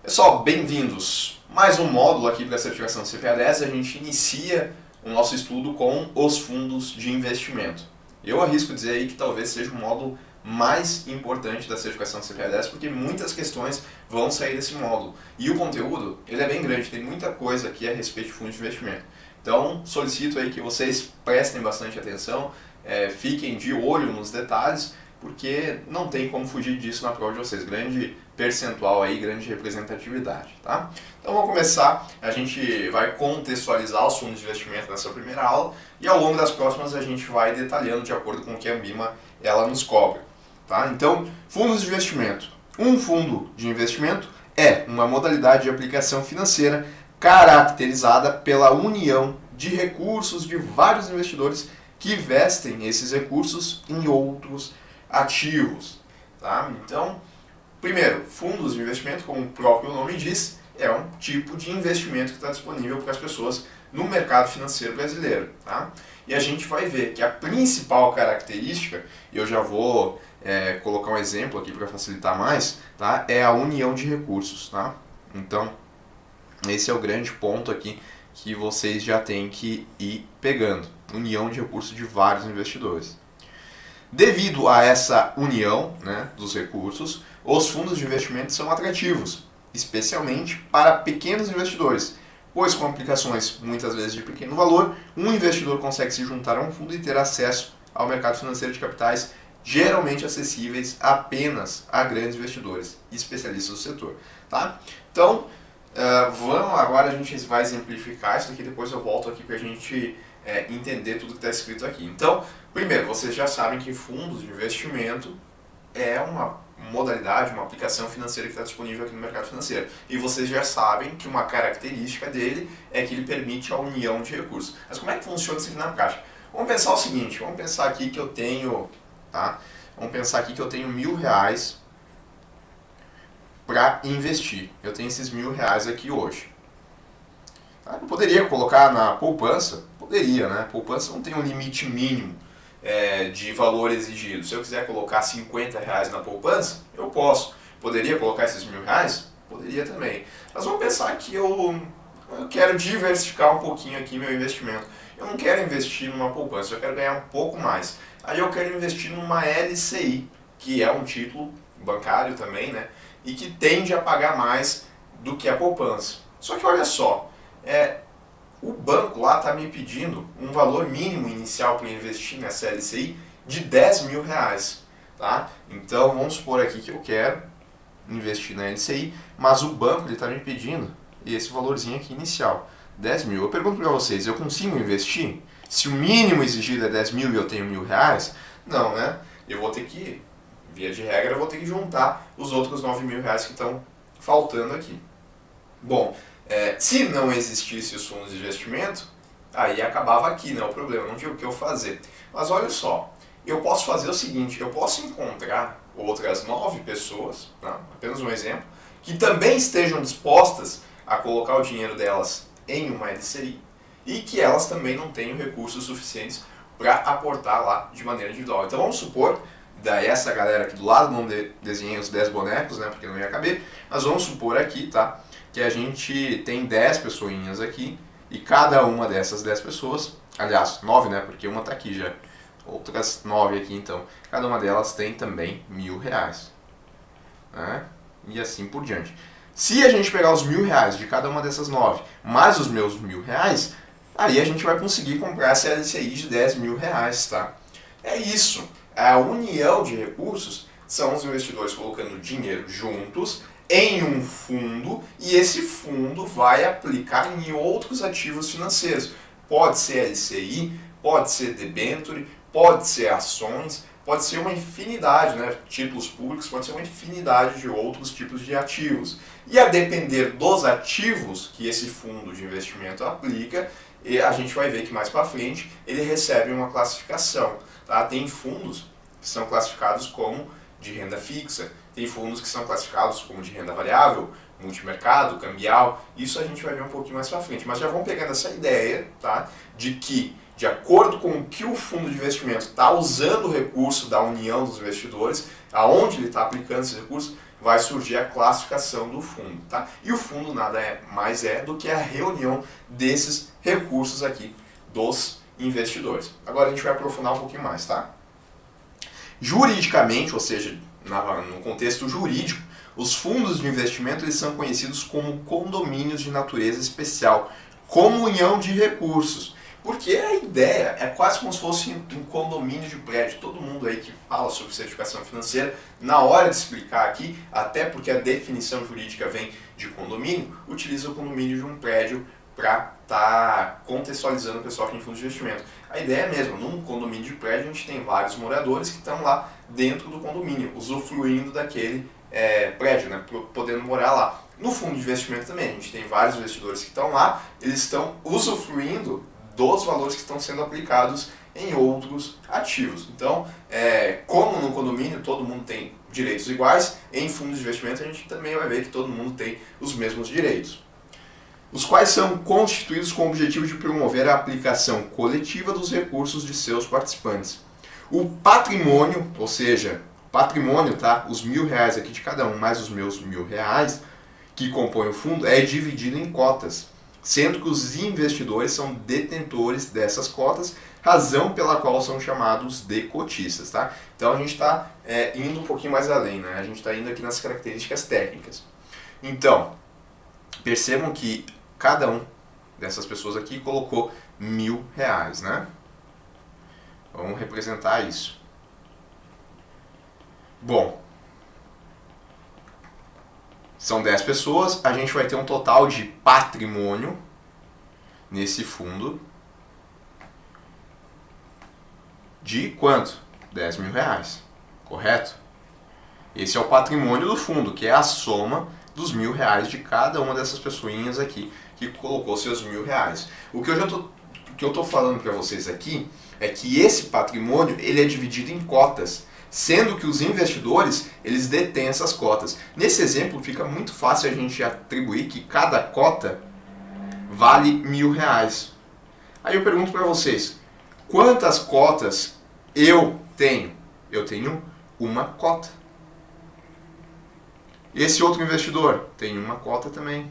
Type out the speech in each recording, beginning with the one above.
Pessoal, bem-vindos! Mais um módulo aqui para a certificação do CPA-10. A gente inicia o nosso estudo com os fundos de investimento. Eu arrisco dizer aí que talvez seja o módulo mais importante da certificação do CPA-10, porque muitas questões vão sair desse módulo. E o conteúdo, ele é bem grande, tem muita coisa aqui a respeito de fundos de investimento. Então, solicito aí que vocês prestem bastante atenção, fiquem de olho nos detalhes, porque não tem como fugir disso na prova de vocês. Grande percentual aí, grande representatividade, tá? Então vamos começar, a gente vai contextualizar os fundos de investimento nessa primeira aula e ao longo das próximas a gente vai detalhando de acordo com o que a ANBIMA ela nos cobra, tá? Então, fundos de investimento. Um fundo de investimento é uma modalidade de aplicação financeira caracterizada pela união de recursos de vários investidores que investem esses recursos em outros ativos, tá? Então, primeiro, fundos de investimento, como o próprio nome diz, é um tipo de investimento que está disponível para as pessoas no mercado financeiro brasileiro, tá? E a gente vai ver que a principal característica, e eu já vou colocar um exemplo aqui para facilitar mais, tá? É a união de recursos, tá? Então, esse é o grande ponto aqui que vocês já têm que ir pegando, união de recursos de vários investidores. Devido a essa união, né, dos recursos, os fundos de investimento são atrativos, especialmente para pequenos investidores, pois com aplicações muitas vezes de pequeno valor, um investidor consegue se juntar a um fundo e ter acesso ao mercado financeiro de capitais geralmente acessíveis apenas a grandes investidores e especialistas do setor. Tá? Então, vamos agora, a gente vai exemplificar isso aqui, depois eu volto aqui para a gente entender tudo que está escrito aqui. Então, primeiro, vocês já sabem que fundos de investimento é uma modalidade, uma aplicação financeira que está disponível aqui no mercado financeiro. E vocês já sabem que uma característica dele é que ele permite a união de recursos. Mas como é que funciona isso aqui na prática? Vamos pensar o seguinte, vamos pensar aqui que eu tenho, tá? Vamos pensar aqui que eu tenho R$1.000 para investir. Eu tenho esses R$1.000 aqui hoje. Tá? Eu poderia colocar na poupança? Poderia, né? A poupança não tem um limite mínimo de valor exigido. Se eu quiser colocar R$50 na poupança, eu posso. Poderia colocar esses R$1.000? Poderia também. Mas vamos pensar que eu quero diversificar um pouquinho aqui meu investimento. Eu não quero investir numa poupança, eu quero ganhar um pouco mais. Aí eu quero investir numa LCI, que é um título bancário também, né? E que tende a pagar mais do que a poupança. Só que olha só, o banco lá está me pedindo um valor mínimo inicial para investir nessa LCI de R$10.000, tá? Então vamos supor aqui que eu quero investir na LCI, mas o banco está me pedindo esse valorzinho aqui inicial, 10 mil. Eu pergunto para vocês, eu consigo investir? Se o mínimo exigido é 10 mil e eu tenho R$1.000, não, né? Eu vou ter que, via de regra, eu vou ter que juntar os outros R$9.000 que estão faltando aqui. Bom, se não existisse os fundos de investimento, aí acabava aqui, né, o problema, não tinha o que eu fazer. Mas olha só, eu posso fazer o seguinte, eu posso encontrar outras 9 pessoas, tá? Apenas um exemplo, que também estejam dispostas a colocar o dinheiro delas em uma LCI e que elas também não tenham recursos suficientes para aportar lá de maneira individual. Então vamos supor, daí essa galera aqui do lado, não desenhei os 10 bonecos, né, porque não ia caber, mas vamos supor aqui, tá, que a gente tem 10 pessoinhas aqui e cada uma dessas 10 pessoas, aliás, 9, né, porque uma está aqui já, outras 9 aqui então, cada uma delas tem também R$1.000, né, e assim por diante. Se a gente pegar os R$1.000 de cada uma dessas 9, mais os meus R$1.000, aí a gente vai conseguir comprar essa LCI de R$10.000, tá? É isso, a união de recursos são os investidores colocando dinheiro juntos em um fundo e esse fundo vai aplicar em outros ativos financeiros. Pode ser LCI, pode ser debenture, pode ser ações, pode ser uma infinidade, né? Títulos públicos, pode ser uma infinidade de outros tipos de ativos. E a depender dos ativos que esse fundo de investimento aplica, a gente vai ver que mais para frente ele recebe uma classificação. Tá? Tem fundos que são classificados como de renda fixa, tem fundos que são classificados como de renda variável, multimercado, cambial, isso a gente vai ver um pouquinho mais para frente. Mas já vamos pegando essa ideia, tá, de que, de acordo com o que o fundo de investimento está usando o recurso da união dos investidores, aonde ele está aplicando esses recursos, vai surgir a classificação do fundo, tá? E o fundo nada mais é do que a reunião desses recursos aqui dos investidores. Agora a gente vai aprofundar um pouquinho mais, tá? Juridicamente, ou seja, no contexto jurídico, os fundos de investimento eles são conhecidos como condomínios de natureza especial, comunhão de recursos. Porque a ideia é quase como se fosse um condomínio de prédio. Todo mundo aí que fala sobre certificação financeira, na hora de explicar aqui, até porque a definição jurídica vem de condomínio, utiliza o condomínio de um prédio para estar contextualizando o pessoal que tem fundo de investimento. A ideia é mesmo, num condomínio de prédio a gente tem vários moradores que estão lá dentro do condomínio, usufruindo daquele prédio, né, podendo morar lá. No fundo de investimento também, a gente tem vários investidores que estão lá, eles estão usufruindo dos valores que estão sendo aplicados em outros ativos. Então, como no condomínio todo mundo tem direitos iguais, em fundos de investimento a gente também vai ver que todo mundo tem os mesmos direitos. Os quais são constituídos com o objetivo de promover a aplicação coletiva dos recursos de seus participantes. O patrimônio, ou seja, patrimônio, tá? Os R$1.000 aqui de cada um, mais os meus R$1.000 que compõem o fundo, é dividido em cotas, sendo que os investidores são detentores dessas cotas, razão pela qual são chamados de cotistas, tá? Então a gente está indo um pouquinho mais além, né? A gente está indo aqui nas características técnicas. Então, percebam que cada um dessas pessoas aqui colocou R$1.000, né? Vamos representar isso. Bom, são 10 pessoas, a gente vai ter um total de patrimônio nesse fundo de quanto? R$10.000, correto? Esse é o patrimônio do fundo, que é a soma dos R$1.000 de cada uma dessas pessoinhas aqui que colocou seus R$1.000. O que eu tô falando para vocês aqui é que esse patrimônio ele é dividido em cotas, sendo que os investidores eles detêm essas cotas. Nesse exemplo fica muito fácil a gente atribuir que cada cota vale R$1.000. Aí eu pergunto para vocês, quantas cotas eu tenho? Eu tenho uma cota. Esse outro investidor tem uma cota também.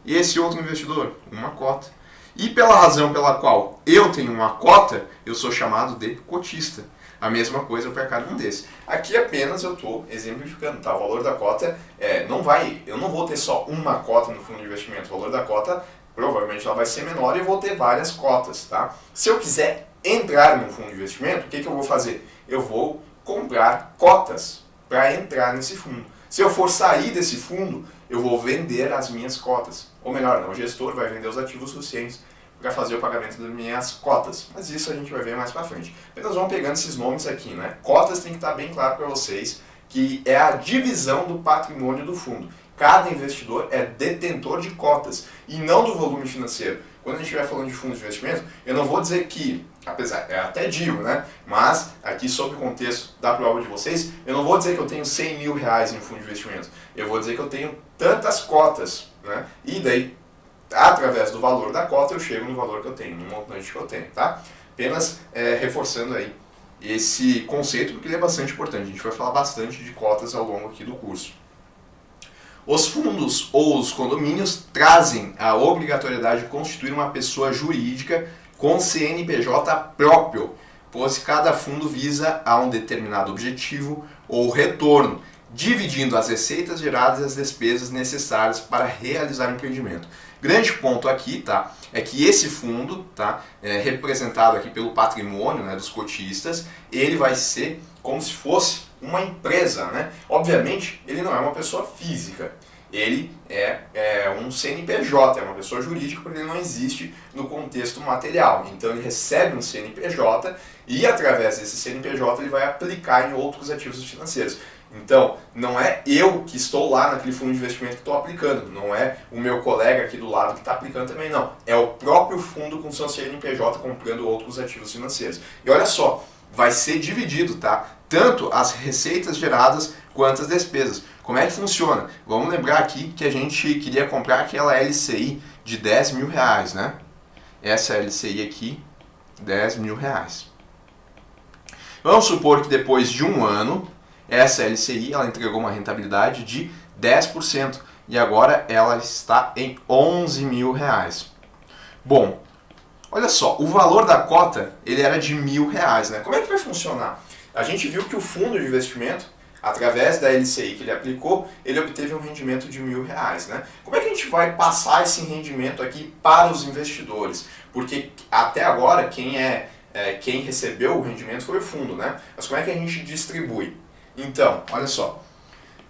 E esse outro investidor, uma cota. E pela razão pela qual eu tenho uma cota, eu sou chamado de cotista. A mesma coisa para cada um desses. Aqui apenas eu estou exemplificando, tá? O valor da cota eu não vou ter só uma cota no fundo de investimento. O valor da cota provavelmente ela vai ser menor e eu vou ter várias cotas, tá? Se eu quiser entrar no fundo de investimento, o que eu vou fazer? Eu vou comprar cotas para entrar nesse fundo. Se eu for sair desse fundo, eu vou vender as minhas cotas. Ou melhor, o gestor vai vender os ativos suficientes para fazer o pagamento das minhas cotas. Mas isso a gente vai ver mais para frente. Apenas vamos pegando esses nomes aqui, né? Cotas tem que estar bem claro para vocês que é a divisão do patrimônio do fundo. Cada investidor é detentor de cotas e não do volume financeiro. Quando a gente estiver falando de fundo de investimento, eu não vou dizer que, apesar, até digo, né? Mas aqui sob o contexto da prova de vocês, eu não vou dizer que eu tenho R$100.000 em fundo de investimento. Eu vou dizer que eu tenho tantas cotas, né? E daí, através do valor da cota, eu chego no valor que eu tenho, no montante que eu tenho, tá? Apenas reforçando aí esse conceito, porque ele é bastante importante. A gente vai falar bastante de cotas ao longo aqui do curso. Os fundos ou os condomínios trazem a obrigatoriedade de constituir uma pessoa jurídica com CNPJ próprio, pois cada fundo visa a um determinado objetivo ou retorno, dividindo as receitas geradas e as despesas necessárias para realizar o empreendimento. Grande ponto aqui, tá, é que esse fundo, tá, representado aqui pelo patrimônio, né, dos cotistas, ele vai ser como se fosse uma empresa, né? Obviamente, ele não é uma pessoa física, ele é um CNPJ, é uma pessoa jurídica, porque ele não existe no contexto material. Então ele recebe um CNPJ e através desse CNPJ ele vai aplicar em outros ativos financeiros. Então, não é eu que estou lá naquele fundo de investimento que estou aplicando, não é o meu colega aqui do lado que está aplicando também, não. É o próprio fundo com seu CNPJ comprando outros ativos financeiros. E olha só, vai ser dividido, tá? Tanto as receitas geradas quanto as despesas. Como é que funciona? Vamos lembrar aqui que a gente queria comprar aquela LCI de R$10.000, né? Essa LCI aqui, R$10.000. Vamos supor que depois de um ano, essa LCI ela entregou uma rentabilidade de 10% e agora ela está em R$11 mil. Bom, olha só, o valor da cota ele era de R$1.000, né? Como é que vai funcionar? A gente viu que o fundo de investimento, através da LCI que ele aplicou, ele obteve um rendimento de R$1.000, né? Como é que a gente vai passar esse rendimento aqui para os investidores? Porque até agora quem recebeu o rendimento foi o fundo, né? Mas como é que a gente distribui? Então, olha só,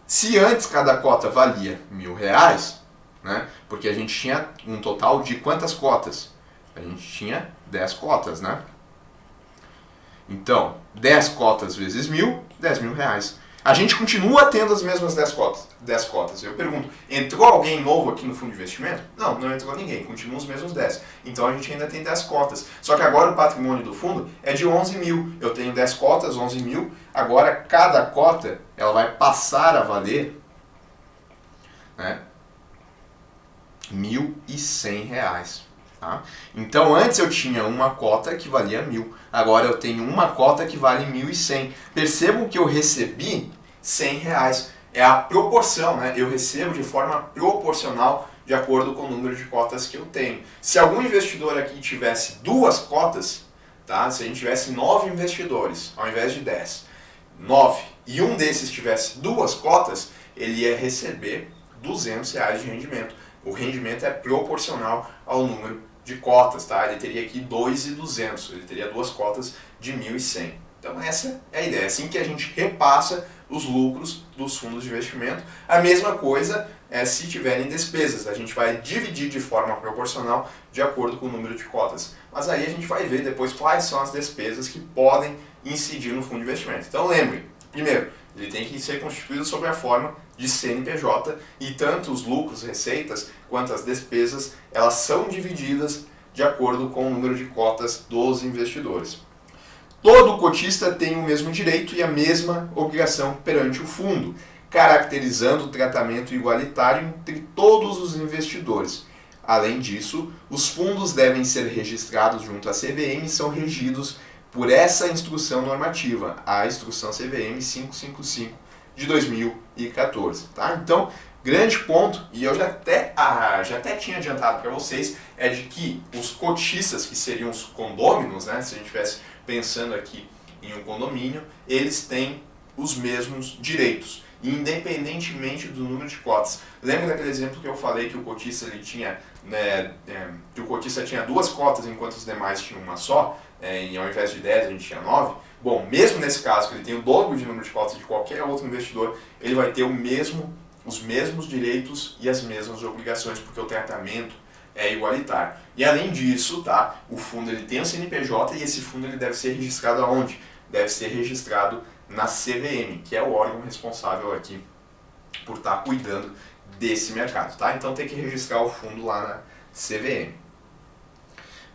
se antes cada cota valia R$1.000, né? Porque a gente tinha um total de quantas cotas? A gente tinha 10 cotas, né? Então, 10 cotas vezes 1.000, R$10 mil. A gente continua tendo as mesmas 10 cotas. Eu pergunto, entrou alguém novo aqui no fundo de investimento? Não, não entrou ninguém, continuam os mesmos 10. Então a gente ainda tem 10 cotas. Só que agora o patrimônio do fundo é de 11 mil. Eu tenho 10 cotas, 11 mil. Agora cada cota ela vai passar a valer, né, R$1.100. Tá? Então antes eu tinha uma cota que valia 1.000, agora eu tenho uma cota que vale 1.100. Percebam que eu recebi R$100, é a proporção, né? Eu recebo de forma proporcional de acordo com o número de cotas que eu tenho. Se algum investidor aqui tivesse duas cotas, tá? Se a gente tivesse 9 investidores ao invés de 10, 9, e um desses tivesse duas cotas, ele ia receber R$200 de rendimento. O rendimento é proporcional ao número de cotas, tá? Ele teria aqui 2.200, ele teria duas cotas de 1.100. Então essa é a ideia, é assim que a gente repassa os lucros dos fundos de investimento. A mesma coisa é se tiverem despesas, a gente vai dividir de forma proporcional de acordo com o número de cotas. Mas aí a gente vai ver depois quais são as despesas que podem incidir no fundo de investimento. Então lembrem, primeiro, ele tem que ser constituído sob a forma de CNPJ e tanto os lucros, receitas, quanto as despesas, elas são divididas de acordo com o número de cotas dos investidores. Todo cotista tem o mesmo direito e a mesma obrigação perante o fundo, caracterizando o tratamento igualitário entre todos os investidores. Além disso, os fundos devem ser registrados junto à CVM e são regidos por essa instrução normativa, a instrução CVM 555 de 2014. Tá? Então, grande ponto, e eu já até tinha adiantado para vocês, é de que os cotistas, que seriam os condôminos, né, se a gente estivesse pensando aqui em um condomínio, eles têm os mesmos direitos, independentemente do número de cotas. Lembra daquele exemplo que eu falei que o cotista ele tinha, que o cotista tinha duas cotas enquanto os demais tinham uma só, e ao invés de 10 a gente tinha 9? Bom, mesmo nesse caso, que ele tem o dobro de número de cotas de qualquer outro investidor, ele vai ter os mesmos direitos e as mesmas obrigações, porque o tratamento é igualitário. E além disso, tá, o fundo ele tem o CNPJ e esse fundo ele deve ser registrado aonde? Deve ser registrado na CVM, que é o órgão responsável aqui por estar cuidando desse mercado. Tá? Então tem que registrar o fundo lá na CVM.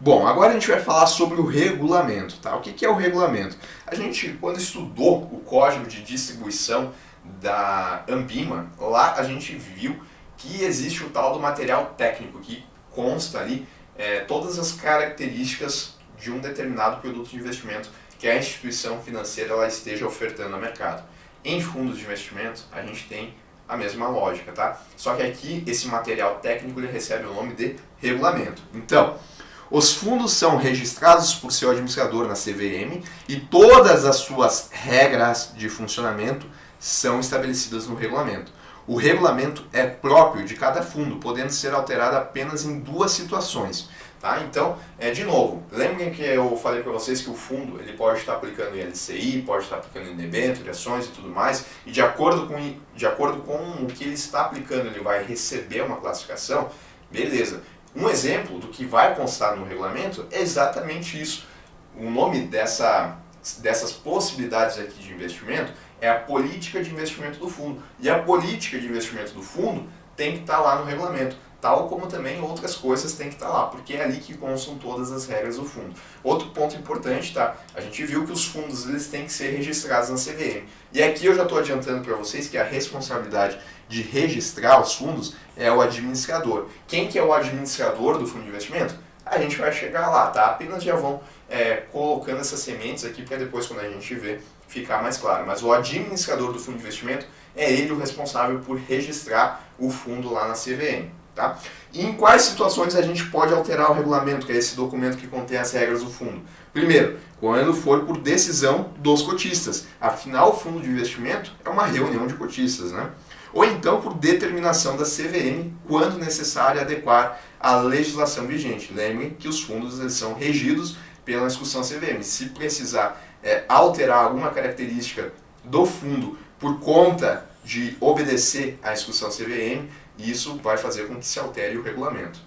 Bom, agora a gente vai falar sobre o regulamento. Tá? O que é o regulamento? A gente, quando estudou o código de distribuição da Ambima, lá a gente viu que existe o tal do material técnico, que consta ali todas as características de um determinado produto de investimento que a instituição financeira ela esteja ofertando ao mercado. Em fundos de investimento, a gente tem a mesma lógica, tá? Só que aqui, esse material técnico ele recebe o nome de regulamento. Então, os fundos são registrados por seu administrador na CVM e todas as suas regras de funcionamento são estabelecidas no regulamento. O regulamento é próprio de cada fundo, podendo ser alterado apenas em duas situações. Tá? Então, de novo, lembrem que eu falei para vocês que o fundo ele pode estar aplicando em LCI, pode estar aplicando em debênture, ações e tudo mais, e de acordo com o que ele está aplicando, ele vai receber uma classificação, beleza. Um exemplo do que vai constar no regulamento é exatamente isso. O nome dessas possibilidades aqui de investimento é a política de investimento do fundo. E a política de investimento do fundo tem que estar lá no regulamento, tal como também outras coisas têm que estar lá, porque é ali que constam todas as regras do fundo. Outro ponto importante, tá? A gente viu que os fundos eles têm que ser registrados na CVM. E aqui eu já estou adiantando para vocês que a responsabilidade de registrar os fundos é o administrador. Quem que é o administrador do fundo de investimento? A gente vai chegar lá, tá? Apenas já vão colocando essas sementes aqui para depois, quando a gente vê, ficar mais claro. Mas o administrador do fundo de investimento é ele o responsável por registrar o fundo lá na CVM. Tá? E em quais situações a gente pode alterar o regulamento, que é esse documento que contém as regras do fundo? Primeiro, quando for por decisão dos cotistas. Afinal, o fundo de investimento é uma reunião de cotistas, né? Ou então por determinação da CVM, quando necessário adequar à legislação vigente. Lembrem que os fundos eles são regidos pela instrução CVM. Se precisar alterar alguma característica do fundo por conta de obedecer à instrução CVM, isso vai fazer com que se altere o regulamento.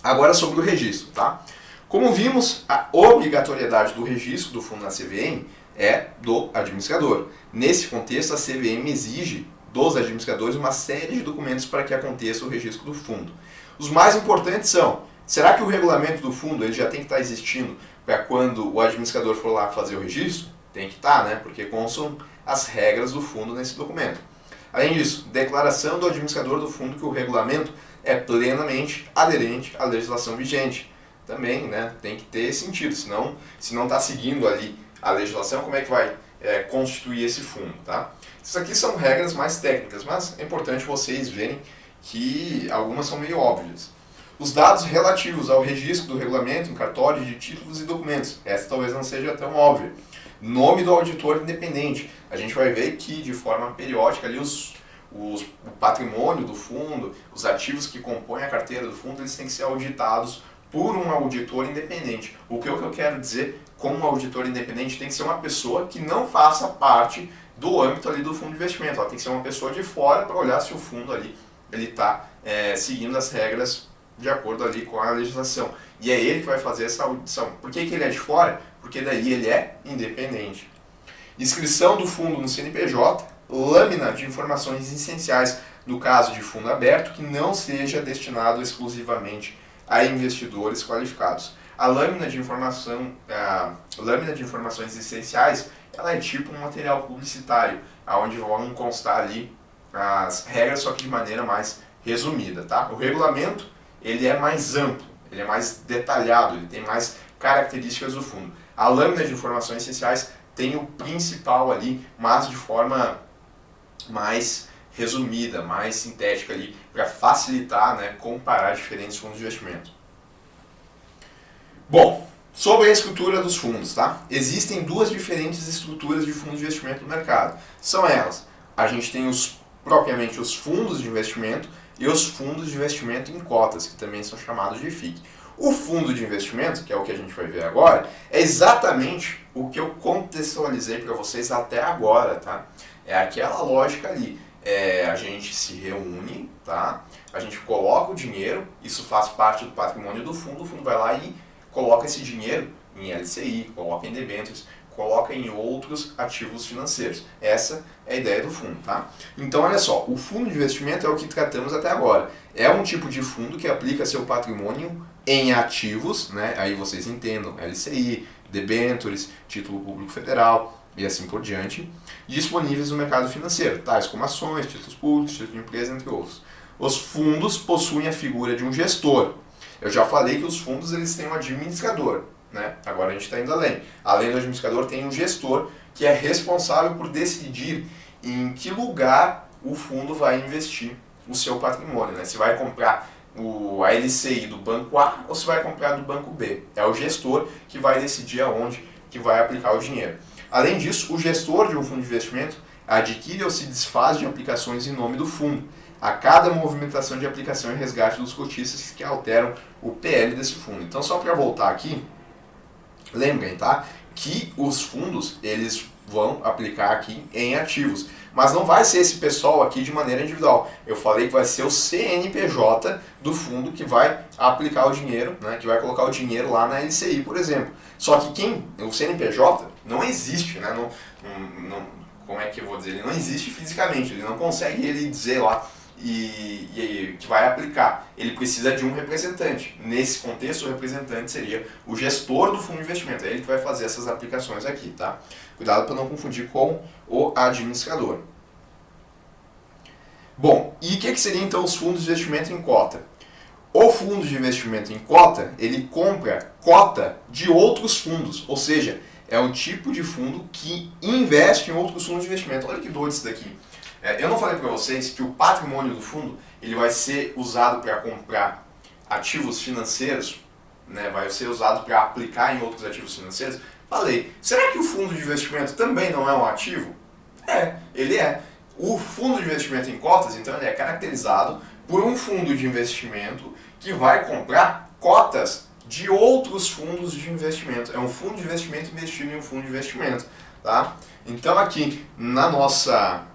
Agora sobre o registro, tá? Como vimos, a obrigatoriedade do registro do fundo na CVM é do administrador. Nesse contexto, a CVM exige dos administradores uma série de documentos para que aconteça o registro do fundo. Os mais importantes são: será que o regulamento do fundo ele já tem que estar existindo para quando o administrador for lá fazer o registro? Tem que estar, né? Porque constam as regras do fundo nesse documento. Além disso, declaração do administrador do fundo que o regulamento é plenamente aderente à legislação vigente. Também, né, tem que ter sentido, senão, se não está seguindo ali a legislação, como é que vai constituir esse fundo, tá? Isso aqui são regras mais técnicas, mas é importante vocês verem que algumas são meio óbvias. Os dados relativos ao registro do regulamento em cartório de títulos e documentos, essa talvez não seja tão óbvia. Nome do auditor independente, a gente vai ver que de forma periódica ali o patrimônio do fundo, os ativos que compõem a carteira do fundo, eles têm que ser auditados por um auditor independente. O que eu quero dizer com um auditor independente tem que ser uma pessoa que não faça parte do âmbito ali do fundo de investimento. Ela tem que ser uma pessoa de fora para olhar se o fundo ali ele está seguindo as regras de acordo ali com a legislação. E é ele que vai fazer essa audição. Por que ele é de fora? Porque daí ele é independente. Inscrição do fundo no CNPJ, lâmina de informações essenciais no caso de fundo aberto que não seja destinado exclusivamente a investidores qualificados. A lâmina de informações essenciais, ela é tipo um material publicitário, onde vão constar ali as regras, só que de maneira mais resumida, tá? O regulamento, ele é mais amplo, ele é mais detalhado, ele tem mais características do fundo. A lâmina de informações essenciais tem o principal ali, mas de forma mais resumida, mais sintética ali, para facilitar, né, comparar diferentes fundos de investimento. Bom, sobre a estrutura dos fundos, tá? Existem duas diferentes estruturas de fundos de investimento no mercado. São elas: a gente tem propriamente os fundos de investimento e os fundos de investimento em cotas, que também são chamados de FIC. O fundo de investimento, que é o que a gente vai ver agora, é exatamente o que eu contextualizei para vocês até agora, tá? É aquela lógica ali. A gente se reúne, tá? A gente coloca o dinheiro, isso faz parte do patrimônio do fundo, o fundo vai lá e coloca esse dinheiro em LCI, coloca em debêntures, coloca em outros ativos financeiros. Essa é a ideia do fundo, tá? Então, olha só, o fundo de investimento é o que tratamos até agora. É um tipo de fundo que aplica seu patrimônio em ativos, né? Aí vocês entendam, LCI, debêntures, título público federal e assim por diante, disponíveis no mercado financeiro, tais como ações, títulos públicos, títulos de empresa, entre outros. Os fundos possuem a figura de um gestor. Eu já falei que os fundos eles têm um administrador, né? Agora a gente está indo além. Além do administrador, tem um gestor que é responsável por decidir em que lugar o fundo vai investir o seu patrimônio, né? Se vai comprar a LCI do banco A ou se vai comprar do banco B. É o gestor que vai decidir aonde que vai aplicar o dinheiro. Além disso, o gestor de um fundo de investimento adquire ou se desfaz de aplicações em nome do fundo, a cada movimentação de aplicação e resgate dos cotistas que alteram o PL desse fundo. Então, só para voltar aqui, lembrem, tá? Que os fundos, eles vão aplicar aqui em ativos. Mas não vai ser esse pessoal aqui de maneira individual. Eu falei que vai ser o CNPJ do fundo que vai aplicar o dinheiro, né? Que vai colocar o dinheiro lá na LCI, por exemplo. Só que o CNPJ não existe, né? Como é que eu vou dizer? Ele não existe fisicamente, ele não consegue ele dizer lá e que vai aplicar. Ele precisa de um representante. Nesse contexto, o representante seria o gestor do fundo de investimento. É ele que vai fazer essas aplicações aqui, tá? Cuidado para não confundir com o administrador. Bom, e o que seria então os fundos de investimento em cota? O fundo de investimento em cota, ele compra cota de outros fundos, ou seja, é um tipo de fundo que investe em outros fundos de investimento. Olha que doido isso daqui. Eu não falei para vocês que o patrimônio do fundo ele vai ser usado para comprar ativos financeiros, né? Vai ser usado para aplicar em outros ativos financeiros? Falei, será que o fundo de investimento também não é um ativo? Ele é. O fundo de investimento em cotas, então, ele é caracterizado por um fundo de investimento que vai comprar cotas de outros fundos de investimento. É um fundo de investimento investido em um fundo de investimento. Tá? Então, aqui, na nossa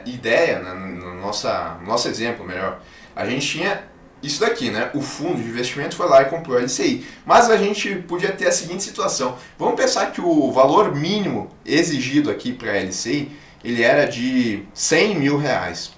ideia, no nosso exemplo, melhor, a gente tinha isso daqui, né? O fundo de investimento foi lá e comprou a LCI. Mas a gente podia ter a seguinte situação. Vamos pensar que o valor mínimo exigido aqui para a LCI, ele era de 100 mil reais.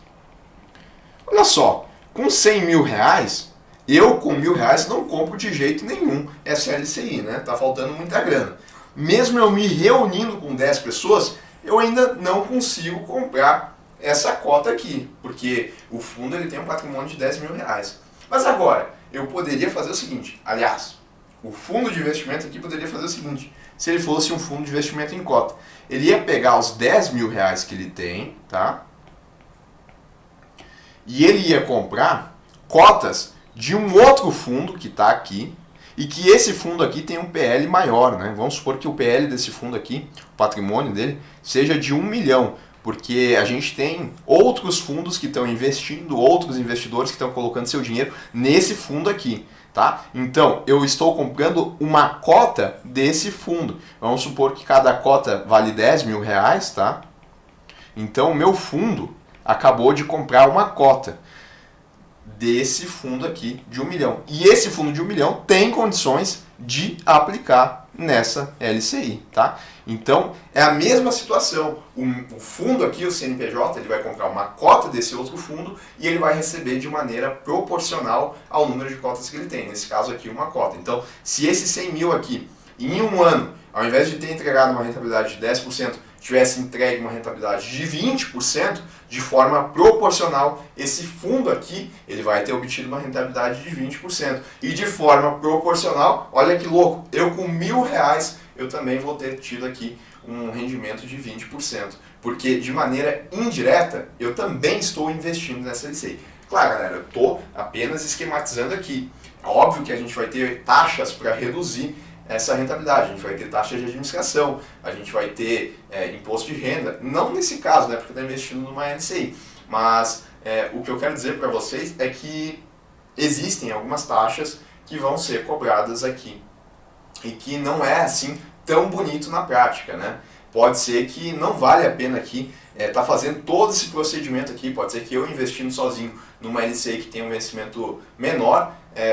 Olha só, com 100 mil reais, eu com 1.000 reais não compro de jeito nenhum essa LCI, né? Tá faltando muita grana. Mesmo eu me reunindo com 10 pessoas, eu ainda não consigo comprar essa cota aqui, porque o fundo ele tem um patrimônio de 10 mil reais. Mas agora, eu poderia fazer o seguinte, aliás, o fundo de investimento aqui poderia fazer o seguinte, se ele fosse um fundo de investimento em cota, ele ia pegar os 10 mil reais que ele tem, tá? E ele ia comprar cotas de um outro fundo que está aqui, e que esse fundo aqui tem um PL maior, né? Vamos supor que o PL desse fundo aqui, o patrimônio dele, seja de 1 milhão, porque a gente tem outros fundos que estão investindo, outros investidores que estão colocando seu dinheiro nesse fundo aqui, tá? Então, eu estou comprando uma cota desse fundo. Vamos supor que cada cota vale 10 mil reais, tá? Então, o meu fundo acabou de comprar uma cota desse fundo aqui de 1 milhão. E esse fundo de 1 milhão tem condições de aplicar nessa LCI, tá? Então, é a mesma situação. O fundo aqui, o CNPJ, ele vai comprar uma cota desse outro fundo e ele vai receber de maneira proporcional ao número de cotas que ele tem. Nesse caso aqui, uma cota. Então, se esse 100 mil aqui, em um ano, ao invés de ter entregado uma rentabilidade de 10%, tivesse entregue uma rentabilidade de 20%, de forma proporcional, esse fundo aqui, ele vai ter obtido uma rentabilidade de 20%. E de forma proporcional, olha que louco, eu com 1.000 reais, eu também vou ter tido aqui um rendimento de 20%. Porque de maneira indireta, eu também estou investindo nessa LCI. Claro, galera, eu estou apenas esquematizando aqui. É óbvio que a gente vai ter taxas para reduzir essa rentabilidade, a gente vai ter taxa de administração, a gente vai ter imposto de renda, não nesse caso, né, porque está investindo numa LCI, mas o que eu quero dizer para vocês é que existem algumas taxas que vão ser cobradas aqui e que não é assim tão bonito na prática, né? Pode ser que não vale a pena aqui tá fazendo todo esse procedimento aqui, pode ser que eu investindo sozinho numa LCI que tem um vencimento menor,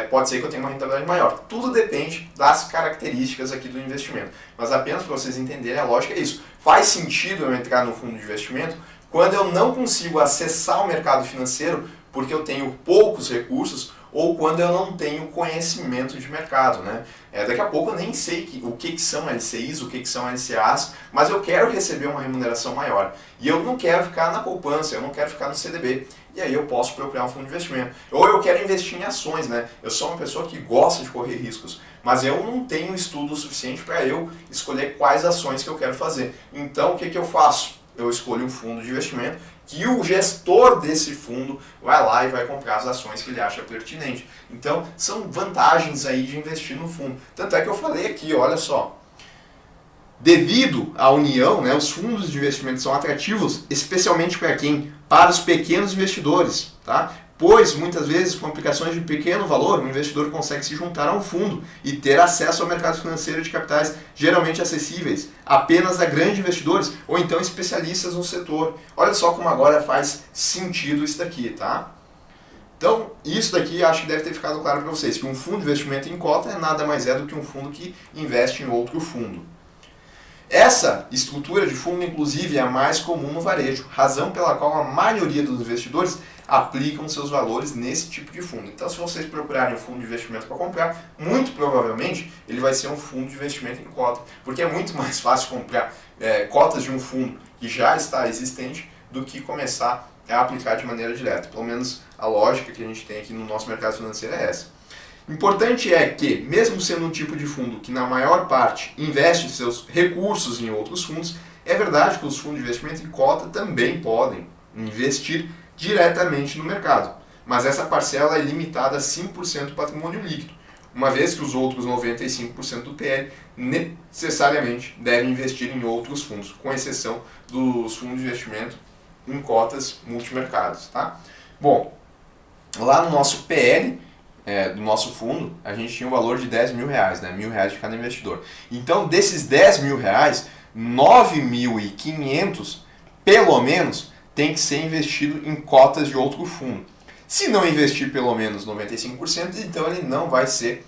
pode ser que eu tenha uma rentabilidade maior. Tudo depende das características aqui do investimento. Mas apenas para vocês entenderem, a lógica é isso. Faz sentido eu entrar no fundo de investimento quando eu não consigo acessar o mercado financeiro porque eu tenho poucos recursos ou quando eu não tenho conhecimento de mercado, né? Daqui a pouco eu nem sei o que são LCIs, o que são LCAs, mas eu quero receber uma remuneração maior. E eu não quero ficar na poupança, eu não quero ficar no CDB. E aí eu posso procurar um fundo de investimento. Ou eu quero investir em ações, né? Eu sou uma pessoa que gosta de correr riscos, mas eu não tenho estudo suficiente para eu escolher quais ações que eu quero fazer. Então o que eu faço? Eu escolho um fundo de investimento que o gestor desse fundo vai lá e vai comprar as ações que ele acha pertinente. Então, são vantagens aí de investir no fundo. Tanto é que eu falei aqui, olha só, devido à união, né, os fundos de investimento são atrativos, especialmente para quem? Para os pequenos investidores, tá? Pois, muitas vezes, com aplicações de pequeno valor, o investidor consegue se juntar a um fundo e ter acesso ao mercado financeiro de capitais geralmente acessíveis apenas a grandes investidores ou então especialistas no setor. Olha só como agora faz sentido isso daqui, tá? Então, isso daqui acho que deve ter ficado claro para vocês, que um fundo de investimento em cota nada mais é do que um fundo que investe em outro fundo. Essa estrutura de fundo, inclusive, é a mais comum no varejo, razão pela qual a maioria dos investidores aplicam seus valores nesse tipo de fundo. Então, se vocês procurarem um fundo de investimento para comprar, muito provavelmente ele vai ser um fundo de investimento em cota, porque é muito mais fácil comprar cotas de um fundo que já está existente do que começar a aplicar de maneira direta. Pelo menos a lógica que a gente tem aqui no nosso mercado financeiro é essa. Importante é que, mesmo sendo um tipo de fundo que na maior parte investe seus recursos em outros fundos, é verdade que os fundos de investimento em cota também podem investir diretamente no mercado, mas essa parcela é limitada a 5% do patrimônio líquido, uma vez que os outros 95% do PL necessariamente devem investir em outros fundos, com exceção dos fundos de investimento em cotas multimercados. Tá? Bom, lá no nosso PL, do nosso fundo, a gente tinha um valor de R$10 mil, né? R$1.000 de cada investidor. Então, desses R$10 mil, 9.500, pelo menos, tem que ser investido em cotas de outro fundo. Se não investir pelo menos 95%, então ele não vai ser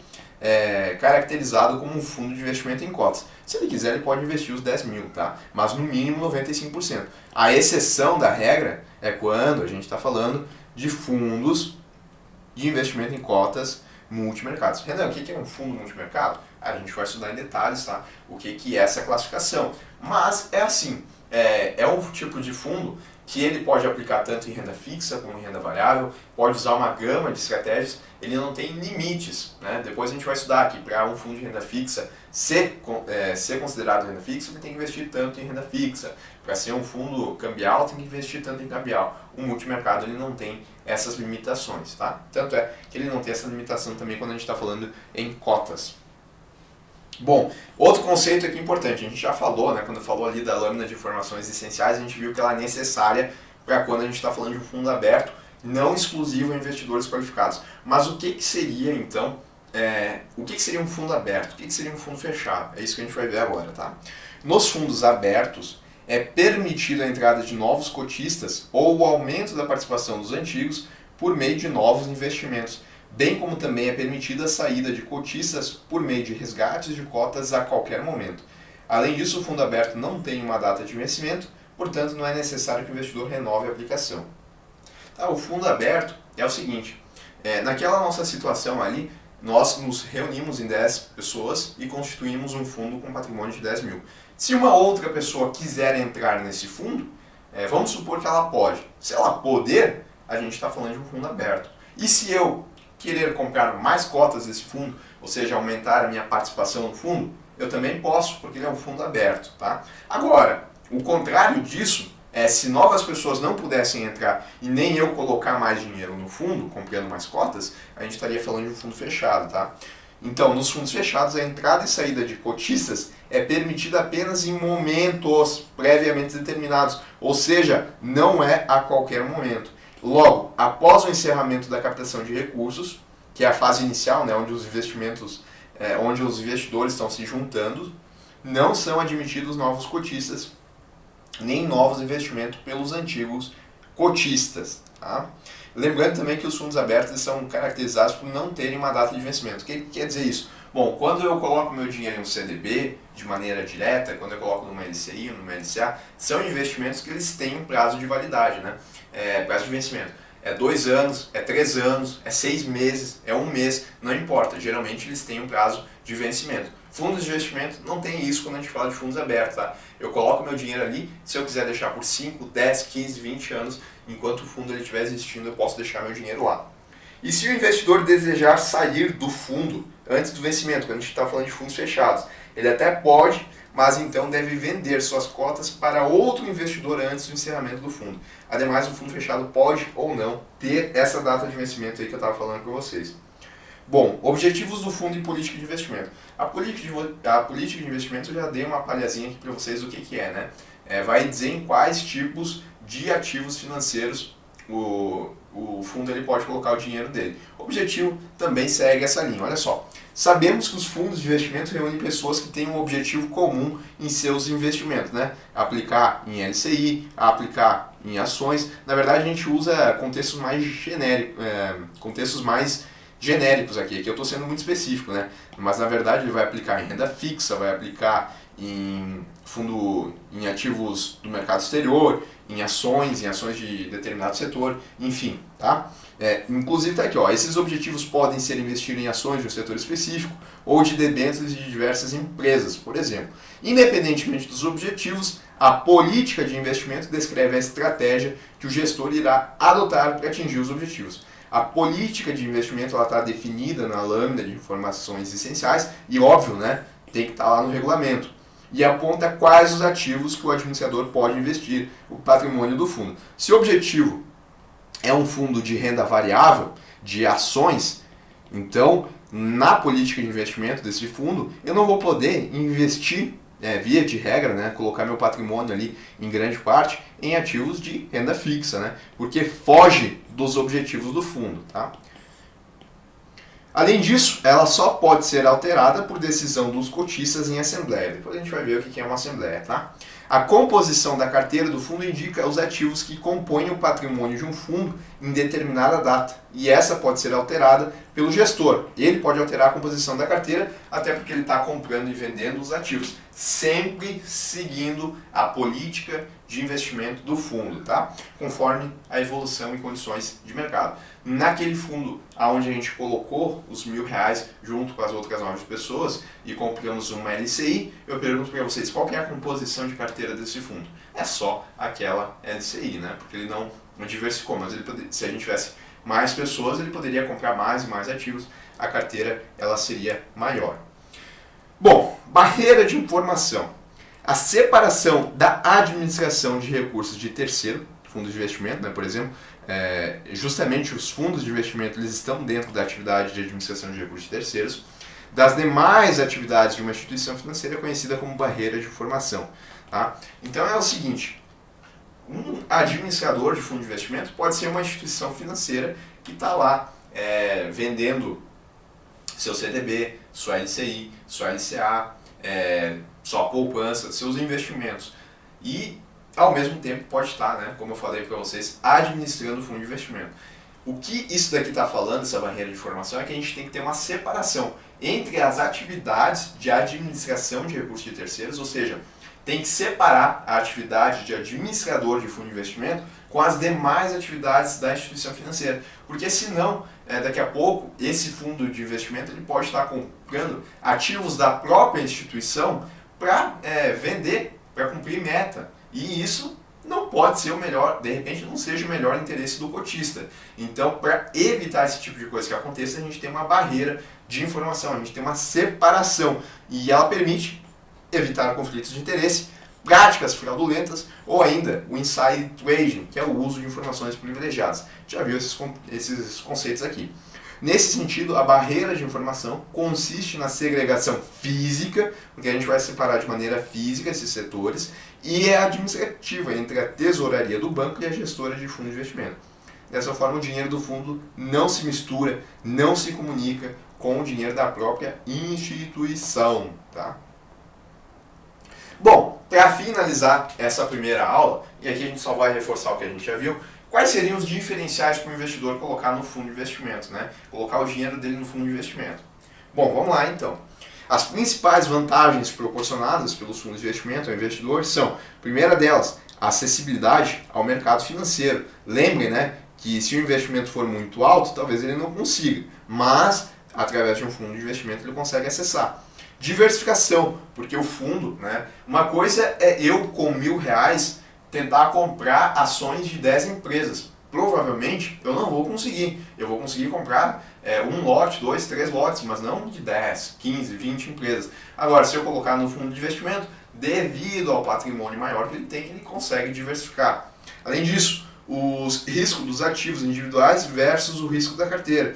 caracterizado como um fundo de investimento em cotas. Se ele quiser, ele pode investir os 10 mil, tá? Mas no mínimo 95%. A exceção da regra é quando a gente está falando de fundos de investimento em cotas multimercados. Renan, o que é um fundo multimercado? A gente vai estudar em detalhes, tá? O que é essa classificação. Mas é assim, é um tipo de fundo que ele pode aplicar tanto em renda fixa como em renda variável, pode usar uma gama de estratégias, ele não tem limites, né? Depois a gente vai estudar aqui, para um fundo de renda fixa ser considerado renda fixa, ele tem que investir tanto em renda fixa. Para ser um fundo cambial, tem que investir tanto em cambial. O multimercado ele não tem essas limitações, tá? Tanto é que ele não tem essa limitação também quando a gente está falando em cotas. Bom, outro conceito aqui importante, a gente já falou, né, quando falou ali da lâmina de informações essenciais, a gente viu que ela é necessária para quando a gente está falando de um fundo aberto, não exclusivo a investidores qualificados. Mas o que seria então, o que seria um fundo aberto? O que seria um fundo fechado? É isso que a gente vai ver agora, tá? Nos fundos abertos, é permitida a entrada de novos cotistas ou o aumento da participação dos antigos por meio de novos investimentos, bem como também é permitida a saída de cotistas por meio de resgates de cotas a qualquer momento. Além disso, o fundo aberto não tem uma data de vencimento, portanto não é necessário que o investidor renove a aplicação. Tá, o fundo aberto é o seguinte, naquela nossa situação ali, nós nos reunimos em 10 pessoas e constituímos um fundo com patrimônio de 10 mil. Se uma outra pessoa quiser entrar nesse fundo, vamos supor que ela pode. Se ela poder, a gente está falando de um fundo aberto. E se eu querer comprar mais cotas desse fundo, ou seja, aumentar a minha participação no fundo, eu também posso, porque ele é um fundo aberto. Tá? Agora, o contrário disso é se novas pessoas não pudessem entrar e nem eu colocar mais dinheiro no fundo, comprando mais cotas, a gente estaria falando de um fundo fechado. Tá? Então, nos fundos fechados, a entrada e saída de cotistas é permitida apenas em momentos previamente determinados, ou seja, não é a qualquer momento. Logo, após o encerramento da captação de recursos, que é a fase inicial, né, onde os investidores estão se juntando, não são admitidos novos cotistas, nem novos investimentos pelos antigos cotistas. Tá? Lembrando também que os fundos abertos são caracterizados por não terem uma data de vencimento. O que quer dizer isso? Bom, quando eu coloco meu dinheiro em um CDB, de maneira direta, quando eu coloco numa LCI ou numa LCA, são investimentos que eles têm um prazo de validade, né? Prazo de vencimento. É 2 anos, é 3 anos, é 6 meses, é 1 mês, não importa. Geralmente eles têm um prazo de vencimento. Fundos de investimento não tem isso quando a gente fala de fundos abertos, tá? Eu coloco meu dinheiro ali, se eu quiser deixar por 5, 10, 15, 20 anos, enquanto o fundo estiver existindo, eu posso deixar meu dinheiro lá. E se o investidor desejar sair do fundo antes do vencimento, quando a gente está falando de fundos fechados, ele até pode, mas então deve vender suas cotas para outro investidor antes do encerramento do fundo. Ademais, o fundo fechado pode ou não ter essa data de vencimento aí que eu estava falando com vocês. Bom, objetivos do fundo e política de investimento. A política de investimento eu já dei uma palhazinha aqui para vocês do que é, né? Vai dizer em quais tipos de ativos financeiros o fundo ele pode colocar o dinheiro dele. O objetivo também segue essa linha. Olha só, sabemos que os fundos de investimento reúnem pessoas que têm um objetivo comum em seus investimentos, né? Aplicar em LCI, aplicar em ações. Na verdade, a gente usa contextos mais genéricos aqui eu estou sendo muito específico, né? Mas na verdade ele vai aplicar em renda fixa, vai aplicar em ativos do mercado exterior, em ações de determinado setor, enfim, tá? Inclusive tá aqui, ó, esses objetivos podem ser investir em ações de um setor específico ou de debêntures de diversas empresas, por exemplo. Independentemente dos objetivos, a política de investimento descreve a estratégia que o gestor irá adotar para atingir os objetivos. A política de investimento está definida na lâmina de informações essenciais e, óbvio, né, tem que estar lá no regulamento. E aponta quais os ativos que o administrador pode investir, o patrimônio do fundo. Se o objetivo é um fundo de renda variável, de ações, então, na política de investimento desse fundo, eu não vou poder investir, via de regra, né, colocar meu patrimônio ali em grande parte em ativos de renda fixa, né, porque foge dos objetivos do fundo. Tá? Além disso, ela só pode ser alterada por decisão dos cotistas em assembleia. Depois a gente vai ver o que é uma assembleia. Tá? A composição da carteira do fundo indica os ativos que compõem o patrimônio de um fundo em determinada data. E essa pode ser alterada pelo gestor. Ele pode alterar a composição da carteira, até porque ele está comprando e vendendo os ativos, sempre seguindo a política de investimento do fundo, tá? Conforme a evolução e condições de mercado. Naquele fundo onde a gente colocou os R$1.000 junto com as outras 9 pessoas e compramos uma LCI, eu pergunto para vocês qual que é a composição de carteira desse fundo. É só aquela LCI, né? Porque ele não diversificou, mas se a gente tivesse mais pessoas, ele poderia comprar mais e mais ativos, a carteira ela seria maior. Bom, barreira de informação. A separação da administração de recursos de terceiro, fundo de investimento, né, por exemplo, justamente os fundos de investimento eles estão dentro da atividade de administração de recursos de terceiros, das demais atividades de uma instituição financeira conhecida como barreira de informação. Tá? Então é o seguinte, um administrador de fundo de investimento pode ser uma instituição financeira que está lá vendendo seu CDB, sua LCI, sua LCA, sua poupança, seus investimentos. E, ao mesmo tempo, pode estar, né, como eu falei para vocês, administrando o fundo de investimento. O que isso daqui está falando, essa barreira de informação, é que a gente tem que ter uma separação entre as atividades de administração de recursos de terceiros, ou seja, tem que separar a atividade de administrador de fundo de investimento com as demais atividades da instituição financeira. Porque senão, daqui a pouco, esse fundo de investimento ele pode estar comprando ativos da própria instituição para vender, para cumprir meta. E isso não pode ser o melhor, de repente não seja o melhor interesse do cotista. Então, para evitar esse tipo de coisa que aconteça, a gente tem uma barreira de informação, a gente tem uma separação. E ela permite evitar conflitos de interesse, práticas fraudulentas ou ainda o inside trading, que é o uso de informações privilegiadas. Já viu esses conceitos aqui. Nesse sentido, a barreira de informação consiste na segregação física, porque a gente vai separar de maneira física esses setores, e é administrativa entre a tesouraria do banco e a gestora de fundo de investimento. Dessa forma, o dinheiro do fundo não se mistura, não se comunica com o dinheiro da própria instituição. Tá? Bom, para finalizar essa primeira aula, e aqui a gente só vai reforçar o que a gente já viu, quais seriam os diferenciais para o investidor colocar no fundo de investimento, né? Colocar o dinheiro dele no fundo de investimento. Bom, vamos lá então. As principais vantagens proporcionadas pelos fundos de investimento ao investidor são, primeira delas, a acessibilidade ao mercado financeiro. Lembrem, né, que se o investimento for muito alto, talvez ele não consiga, mas através de um fundo de investimento ele consegue acessar. Diversificação, porque o fundo, né, uma coisa é eu com R$1.000 tentar comprar ações de 10 empresas. Provavelmente eu não vou conseguir. Eu vou conseguir comprar um lote, 2, 3 lotes, mas não de 10, 15, 20 empresas. Agora, se eu colocar no fundo de investimento, devido ao patrimônio maior que ele tem, ele consegue diversificar. Além disso, os riscos dos ativos individuais versus o risco da carteira.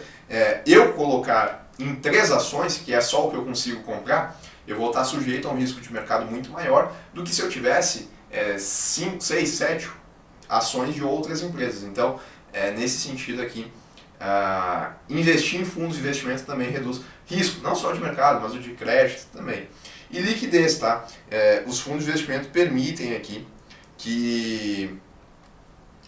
Eu colocar em 3 ações, que é só o que eu consigo comprar, eu vou estar sujeito a um risco de mercado muito maior do que se eu tivesse 5, 6, 7 ações de outras empresas. Então, nesse sentido aqui, investir em fundos de investimento também reduz risco, não só de mercado, mas o de crédito também. E liquidez, tá? Os fundos de investimento permitem aqui que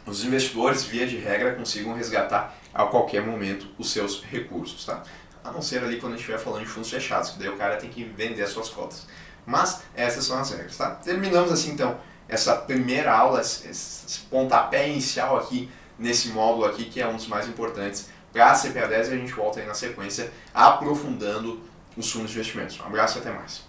os investidores, via de regra, consigam resgatar a qualquer momento os seus recursos, tá? A não ser ali quando a gente estiver falando de fundos fechados, que daí o cara tem que vender as suas cotas. Mas essas são as regras, tá? Terminamos assim então essa primeira aula, esse pontapé inicial aqui nesse módulo aqui, que é um dos mais importantes para a CPA 10, e a gente volta aí na sequência aprofundando os fundos de investimentos. Um abraço e até mais.